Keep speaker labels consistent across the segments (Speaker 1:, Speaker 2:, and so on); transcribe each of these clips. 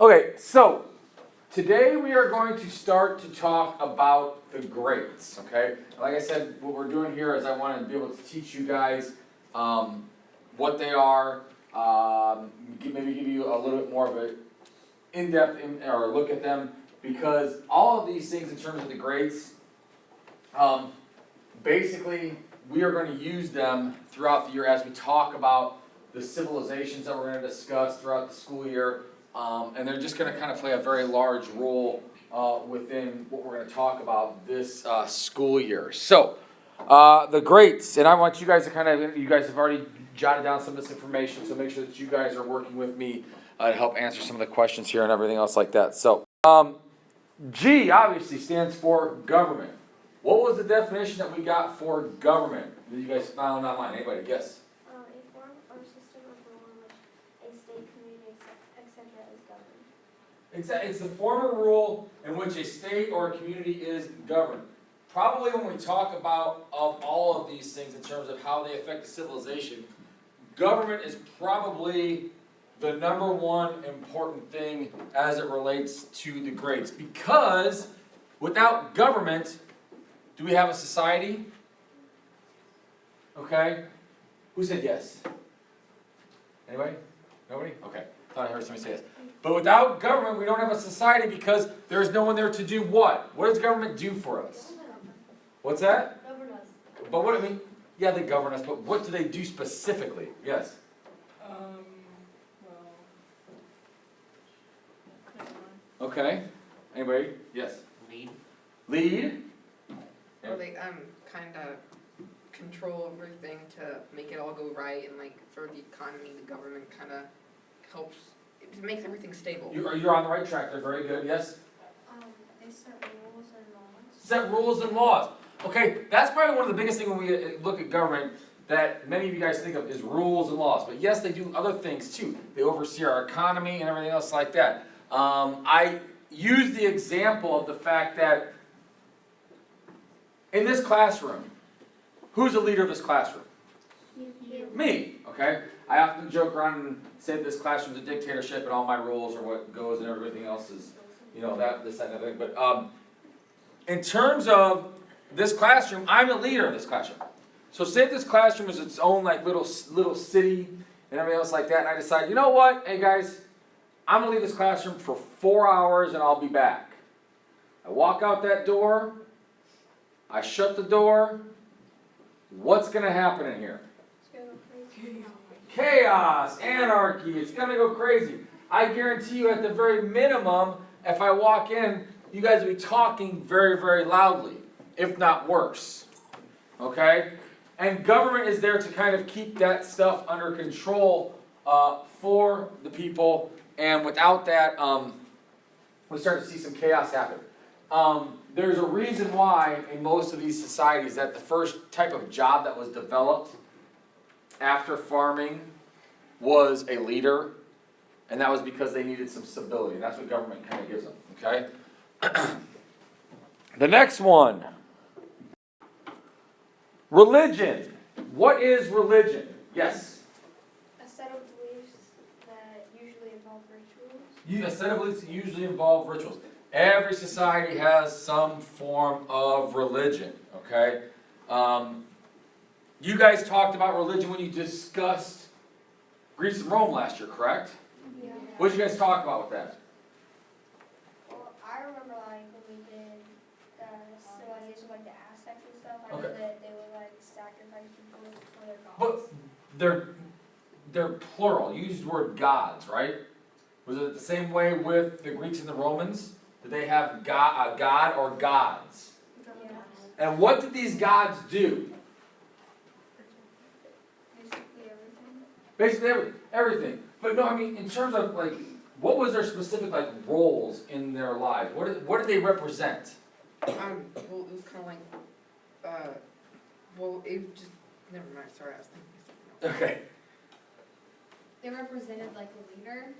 Speaker 1: Okay, so today we are going to start to talk about the greats, okay? Like I said, what we're doing here is I want to be able to teach you guys what they are, maybe give you a little bit more of an in-depth or look at them, because all of these things in terms of the greats, basically we are going to use them throughout the year as we talk about the civilizations that we're going to discuss throughout the school year. And they're just going to kind of play a very large role within what we're going to talk about this school year. So, the greats, and I want you guys to you guys have already jotted down some of this information, so make sure that you guys are working with me to help answer some of the questions here and everything else like that. So, G obviously stands for government. What was the definition that we got for government that you guys found online? Anybody guess?
Speaker 2: A form or system of rule in which a state, community, etc. is governed.
Speaker 1: It's the form of rule in which a state or a community is governed. Probably when we talk about all of these things in terms of how they affect the civilization, government is probably the number one important thing as it relates to the greats. Because without government, do we have a society? Okay. Who said yes? Anybody? Nobody? Okay. Thought I heard somebody say yes. But without government, we don't have a society because there's no one there to do what? What does government do for us? What's that?
Speaker 2: Govern us.
Speaker 1: But what I mean, yeah, they govern us, but what do they do specifically? Yes. Okay. Anybody? Yes. Lead.
Speaker 3: Or they kind of control everything to make it all go right, and like for the economy, the government kind of helps. It makes everything stable.
Speaker 1: You're on the right track. They're very good. Yes.
Speaker 2: They set rules and laws.
Speaker 1: Set rules and laws. Okay, that's probably one of the biggest things when we look at government that many of you guys think of is rules and laws. But yes, they do other things too. They oversee our economy and everything else like that. I use the example of the fact that in this classroom, who's the leader of this classroom?
Speaker 2: You.
Speaker 1: Me, okay? I often joke around and say that this classroom's a dictatorship and all my rules are what goes and everything else is, this, that, and everything. But in terms of this classroom, I'm the leader of this classroom. So say if this classroom is its own like little city and everything else like that, and I decide, you know what, hey guys, I'm gonna leave this classroom for 4 hours and I'll be back. I walk out that door, I shut the door, what's gonna happen in here?
Speaker 2: It's gonna go crazy.
Speaker 1: Chaos, anarchy, it's gonna go crazy. I guarantee you at the very minimum, if I walk in, you guys will be talking very, very loudly, if not worse. Okay? And government is there to kind of keep that stuff under control for the people, and without that, we start to see some chaos happen. There's a reason why in most of these societies that the first type of job that was developed after farming was a leader, and that was because they needed some stability. And that's what government kind of gives them, okay? The next one. Religion. What is religion? Yes?
Speaker 2: A set of beliefs that usually involve rituals.
Speaker 1: A set of beliefs that usually involve rituals. Every society has some form of religion, okay? You guys talked about religion when you discussed Greece and Rome last year, correct?
Speaker 2: Yeah.
Speaker 1: What did you guys talk about with that?
Speaker 2: Well, I remember like when we did the civilization, like the Aztecs and stuff. I know
Speaker 1: Okay.
Speaker 2: that they would like sacrifice people for their gods.
Speaker 1: But they're plural. You used the word gods, right? Was it the same way with the Greeks and the Romans? Did they have a god or gods?
Speaker 2: Yeah.
Speaker 1: And what did these gods do?
Speaker 2: Basically everything.
Speaker 1: Basically everything. But no, I mean, in terms of like, what was their specific like roles in their lives? What did they represent?
Speaker 3: Well, it was kind of like, it just never mind. Sorry, I was thinking of something else.
Speaker 1: Okay.
Speaker 4: They represented like a leader.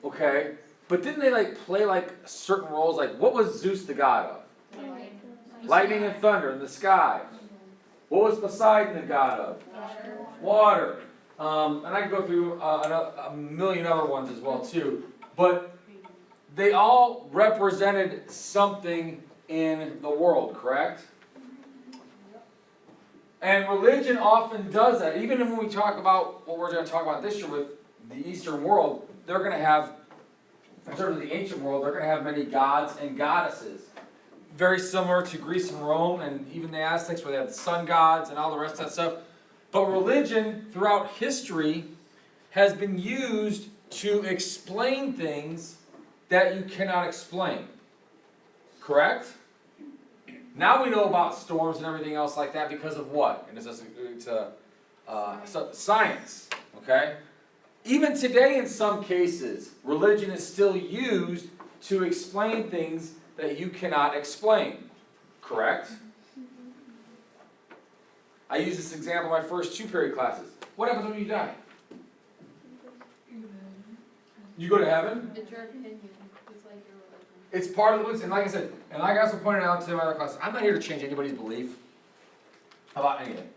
Speaker 1: Okay. But didn't they like play like certain roles? Like, what was Zeus the god of? Lightning and thunder in the sky. What was Poseidon the god of? Water. And I can go through a million other ones as well too. But they all represented something in the world, correct? And religion often does that. Even when we talk about what we're going to talk about this year with the Eastern world, they're going to have, in terms of the ancient world, they're going to have many gods and goddesses. Very similar to Greece and Rome and even the Aztecs, where they have the sun gods and all the rest of that stuff. But religion, throughout history, has been used to explain things that you cannot explain. Correct? Now we know about storms and everything else like that because of what? And it's science. Okay? Even today, in some cases, religion is still used to explain things that you cannot explain. Correct? I use this example in my first 2 period classes. What happens when you die? You go to heaven?
Speaker 4: It's your opinion. It's like your religion.
Speaker 1: It's part of the beliefs, and like I said, and like I also pointed out to my other classes, I'm not here to change anybody's belief about anything.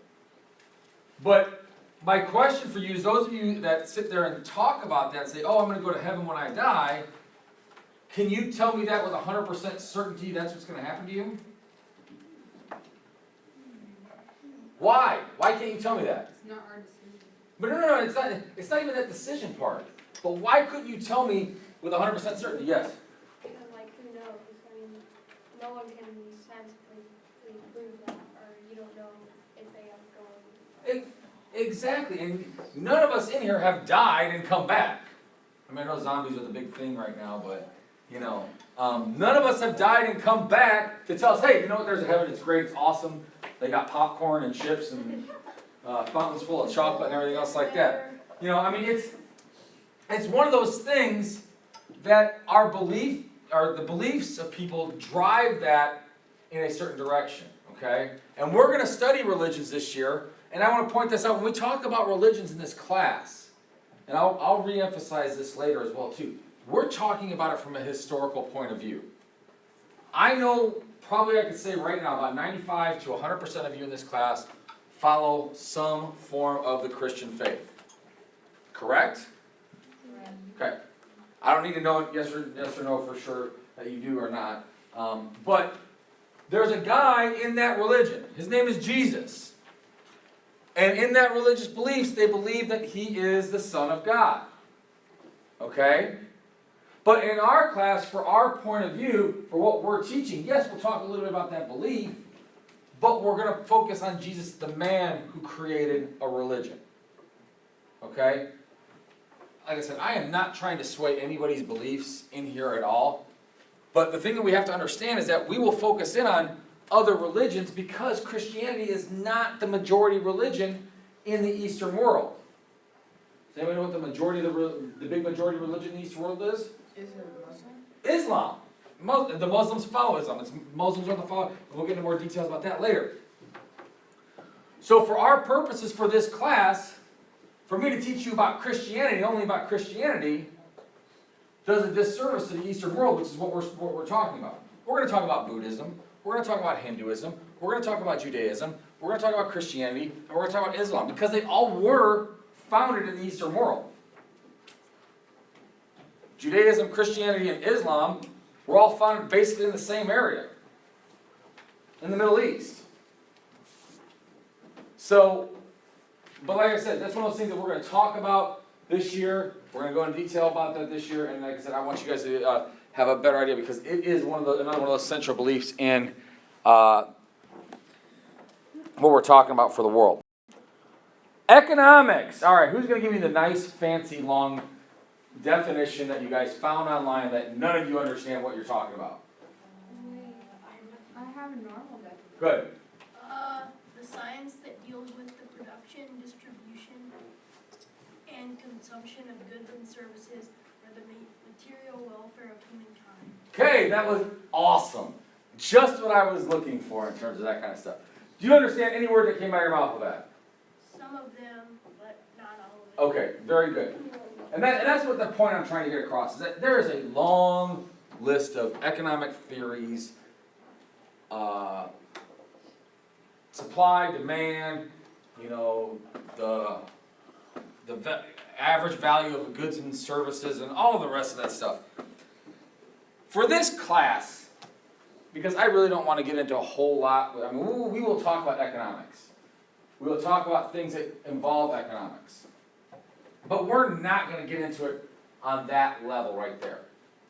Speaker 1: But my question for you is, those of you that sit there and talk about that, say, oh, I'm going to go to heaven when I die, can you tell me that with 100% certainty that's what's going to happen to you? Why? Why can't you tell me that?
Speaker 4: It's not our decision.
Speaker 1: But no, it's not even that decision part. But why couldn't you tell me with 100% certainty? Yes?
Speaker 2: Because, like, who knows? I mean, no one can scientifically prove that, or you don't know if they have gone.
Speaker 1: Exactly. And none of us in here have died and come back. I mean, I know zombies are the big thing right now, but, you know, none of us have died and come back to tell us, hey, you know what, there's a heaven, it's great, it's awesome. They got popcorn and chips and fountains full of chocolate and everything else like that. You know, I mean, it's one of those things that our belief, or the beliefs of people drive that in a certain direction, okay? And we're going to study religions this year, and I want to point this out. When we talk about religions in this class, and I'll re-emphasize this later as well too, we're talking about it from a historical point of view. I know, probably I could say right now, about 95 to 100% of you in this class follow some form of the Christian faith. Correct? Okay. I don't need to know yes or no for sure that you do or not. But there's a guy in that religion. His name is Jesus. And in that religious beliefs, they believe that he is the Son of God. Okay? But in our class, for our point of view, for what we're teaching, yes, we'll talk a little bit about that belief, but we're going to focus on Jesus, the man who created a religion. Okay? Like I said, I am not trying to sway anybody's beliefs in here at all. But the thing that we have to understand is that we will focus in on other religions because Christianity is not the majority religion in the Eastern world. Does anybody know what the big majority religion in the Eastern world is?
Speaker 3: Is it Muslim?
Speaker 1: Islam. The Muslims follow Islam. Muslims are the follow. We'll get into more details about that later. So for our purposes for this class, for me to teach you about Christianity, only about Christianity, does a disservice to the Eastern world, which is what we're talking about. We're going to talk about Buddhism. We're going to talk about Hinduism. We're going to talk about Judaism. We're going to talk about Christianity. And we're going to talk about Islam, because they all were founded in the Eastern world. Judaism, Christianity, and Islam were all founded basically in the same area, in the Middle East. So, but like I said, that's one of those things that we're going to talk about this year. We're going to go into detail about that this year, and like I said, I want you guys to have a better idea, because it is another one of those central beliefs in what we're talking about for the world. Economics. All right, who's going to give me the nice, fancy, long definition that you guys found online that none of you understand what you're talking about?
Speaker 4: I have a normal definition.
Speaker 1: Good.
Speaker 5: The science that deals with the production, distribution, and consumption of goods and services for the material welfare of humankind.
Speaker 1: Okay, that was awesome. Just what I was looking for in terms of that kind of stuff. Do you understand any word that came out of your mouth with that?
Speaker 5: Some of them, but not all of them.
Speaker 1: Okay, very good. And that's what the point I'm trying to get across, is that there is a long list of economic theories, supply, demand, you know, the average value of goods and services, and all the rest of that stuff. for this class, because I really don't want to get into a whole lot, I mean, we will talk about economics. We will talk about things that involve economics. But we're not going to get into it on that level right there.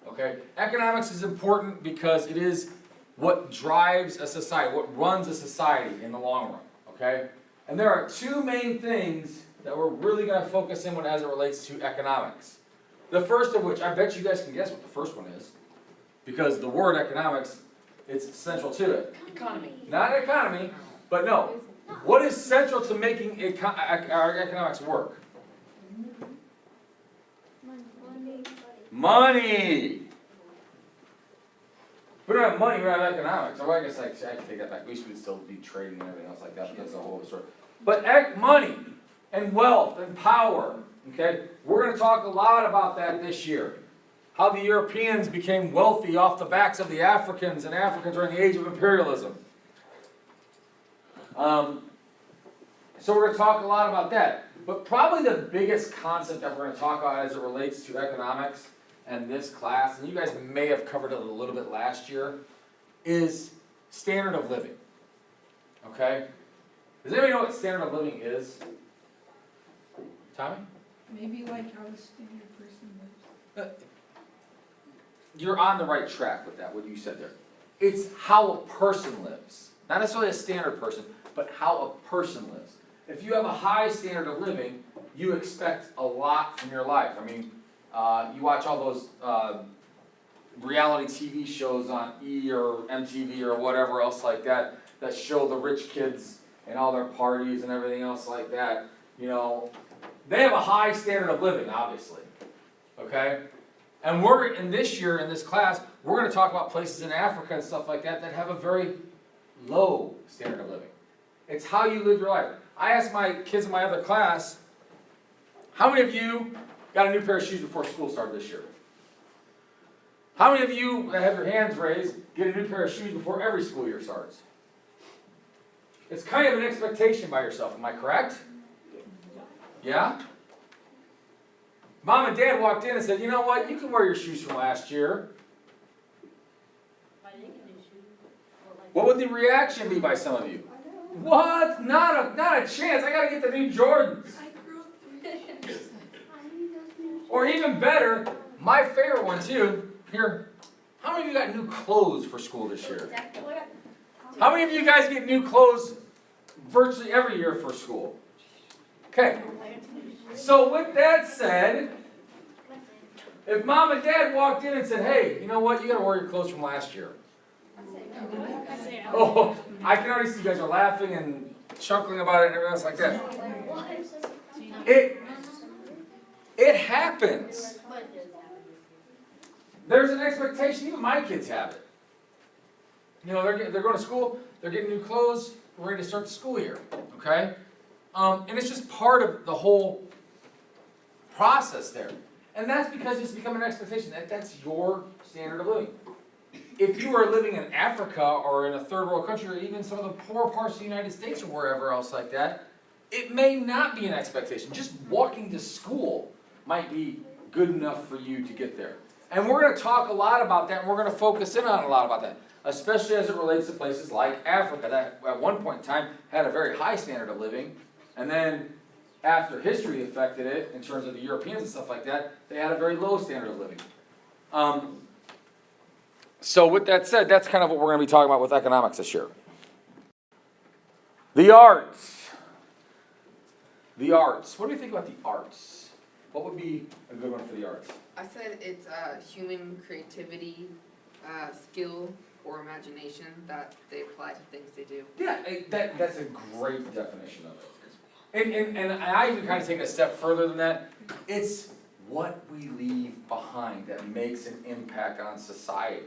Speaker 1: Okay? Economics is important because it is what drives a society, what runs a society in the long run. Okay? And there are two main things that we're really going to focus in on as it relates to economics. The first of which, I bet you guys can guess what the first one is. Because the word economics, it's central to it.
Speaker 3: Economy.
Speaker 1: Not economy, but no. What is central to making our economics work? Money! We don't have money, we don't have economics. Or I guess I can take that back. We should still be trading and everything else like that, but that's a whole other story. But money and wealth and power, okay? We're going to talk a lot about that this year. How the Europeans became wealthy off the backs of the Africans, and Africans during the age of imperialism. So we're going to talk a lot about that. But probably the biggest concept that we're going to talk about as it relates to economics and this class, and you guys may have covered it a little bit last year, is standard of living. Okay? Does anybody know what standard of living is? Tommy?
Speaker 6: Maybe like how a standard person lives.
Speaker 1: You're on the right track with that, what you said there. It's how a person lives. Not necessarily a standard person, but how a person lives. If you have a high standard of living, you expect a lot from your life. I mean, you watch all those reality TV shows on E! Or MTV or whatever else like that, that show the rich kids and all their parties and everything else like that. You know, they have a high standard of living, obviously. Okay? And in this year, in this class, we're going to talk about places in Africa and stuff like that that have a very low standard of living. It's how you live your life. I asked my kids in my other class, how many of you got a new pair of shoes before school started this year? How many of you that have your hands raised get a new pair of shoes before every school year starts? It's kind of an expectation by yourself, am I correct? Yeah? Mom and Dad walked in and said, you know what, you can wear your shoes from last year. What would the reaction be by some of you? What? Not a chance. I gotta get the new Jordans. Or even better, my favorite one too. Here, how many of you got new clothes for school this year? How many of you guys get new clothes virtually every year for school? Okay. So with that said, if Mom and Dad walked in and said, hey, you know what, you gotta wear your clothes from last year. Oh, I can already see you guys are laughing and chuckling about it and everything else like that. It happens. There's an expectation, even my kids have it. You know, they're going to school, they're getting new clothes, we're ready to start the school year, okay? And it's just part of the whole process there. And that's because it's become an expectation that's your standard of living. If you are living in Africa or in a third world country or even some of the poor parts of the United States or wherever else like that, it may not be an expectation. Just walking to school might be good enough for you to get there. And we're going to talk a lot about that, and we're going to focus in on a lot about that, especially as it relates to places like Africa that at one point in time had a very high standard of living, and then after history affected it in terms of the Europeans and stuff like that, they had a very low standard of living. So with that said, that's kind of what we're going to be talking about with economics this year. The arts. The arts. What do you think about the arts? What would be a good one for the arts?
Speaker 3: I said it's human creativity, skill, or imagination that they apply to things they do.
Speaker 1: Yeah, that's a great definition of it. And I even kind of take it a step further than that. It's what we leave behind that makes an impact on society.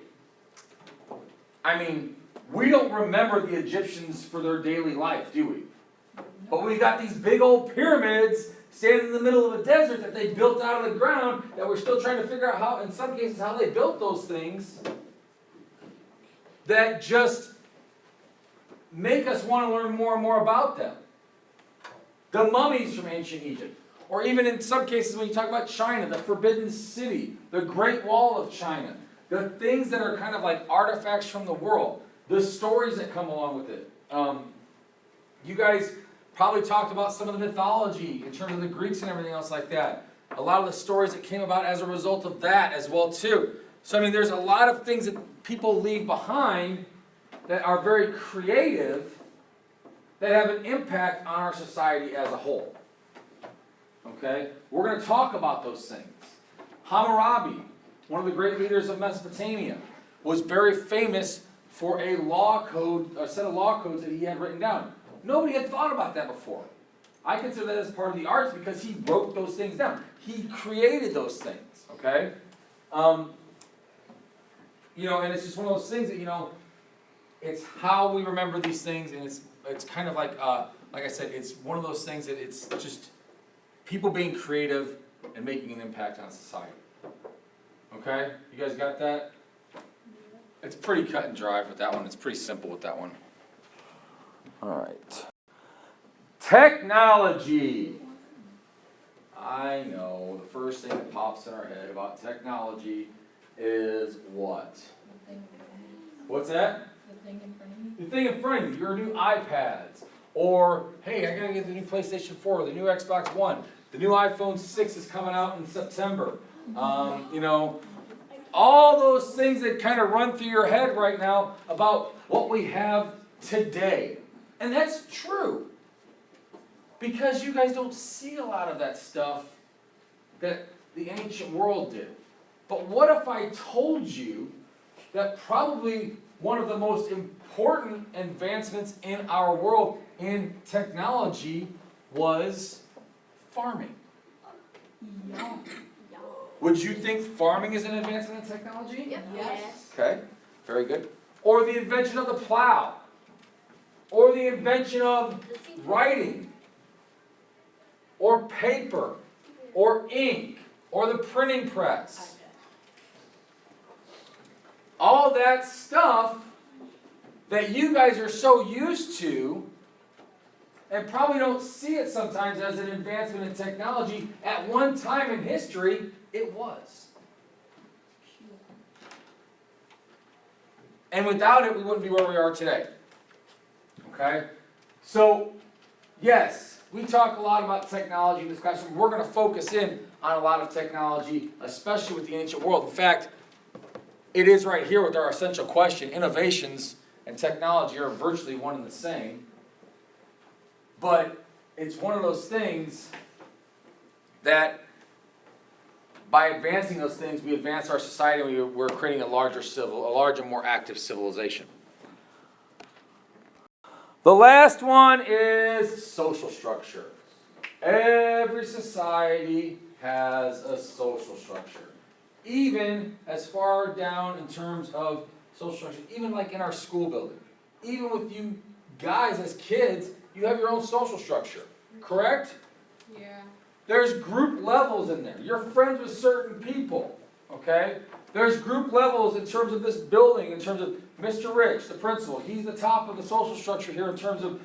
Speaker 1: I mean, we don't remember the Egyptians for their daily life, do we? But we got these big old pyramids standing in the middle of a desert that they built out of the ground that we're still trying to figure out how, in some cases, how they built those things that just make us want to learn more and more about them. The mummies from ancient Egypt. Or even in some cases when you talk about China, the Forbidden City, the Great Wall of China. the things that are kind of like artifacts from the world, the stories that come along with it. You guys probably talked about some of the mythology in terms of the Greeks and everything else like that. A lot of the stories that came about as a result of that as well too. So I mean, there's a lot of things that people leave behind that are very creative that have an impact on our society as a whole. Okay? We're going to talk about those things. Hammurabi, one of the great leaders of Mesopotamia, was very famous for a law code, a set of law codes that he had written down. Nobody had thought about that before. I consider that as part of the arts because he wrote those things down. He created those things, okay? You know, and it's just one of those things that, you know, it's how we remember these things, and it's kind of like I said, it's one of those things that it's just people being creative and making an impact on society. Okay? You guys got that? It's pretty cut and dry with that one. It's pretty simple with that one. All right. Technology. I know the first thing that pops in our head about technology is what? What's that?
Speaker 6: The thing in front of me.
Speaker 1: The thing in front of you, your new iPads. Or, hey, I gotta get the new PlayStation 4, the new Xbox One. The new iPhone 6 is coming out in September. You know, all those things that kind of run through your head right now about what we have today. And that's true. Because you guys don't see a lot of that stuff that the ancient world did. But what if I told you that probably one of the most important advancements in our world in technology was farming?
Speaker 6: Yeah.
Speaker 1: Would you think farming is an advancement in technology?
Speaker 3: Yep.
Speaker 6: Yes.
Speaker 1: Okay, very good. Or the invention of the plow. Or the invention of writing. Or paper. Or ink. Or the printing press. All that stuff that you guys are so used to and probably don't see it sometimes as an advancement in technology, at one time in history, it was. And without it, we wouldn't be where we are today. Okay? So, yes, we talk a lot about technology in this classroom. We're going to focus in on a lot of technology, especially with the ancient world. In fact, it is right here with our essential question. Innovations and technology are virtually one and the same. But it's one of those things that by advancing those things, we advance our society and we're creating a larger, more active civilization. The last one is social structure. Every society has a social structure. Even as far down in terms of social structure, even like in our school building. Even with you guys as kids, you have your own social structure, correct?
Speaker 4: Yeah.
Speaker 1: There's group levels in there. You're friends with certain people, okay? There's group levels in terms of this building, in terms of Mr. Rich, the principal. He's the top of the social structure here in terms of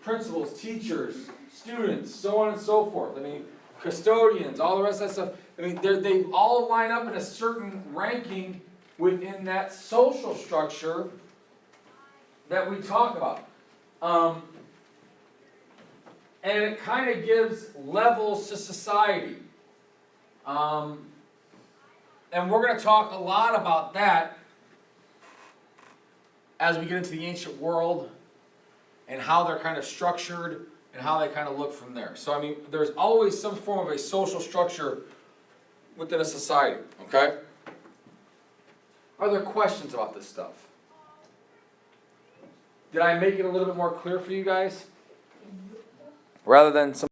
Speaker 1: principals, teachers, students, so on and so forth. I mean, custodians, all the rest of that stuff. I mean, they all line up in a certain ranking within that social structure that we talk about. And it kind of gives levels to society. And we're going to talk a lot about that as we get into the ancient world and how they're kind of structured and how they kind of look from there. So, I mean, there's always some form of a social structure within a society, okay? Are there questions about this stuff? Did I make it a little bit more clear for you guys? Rather than some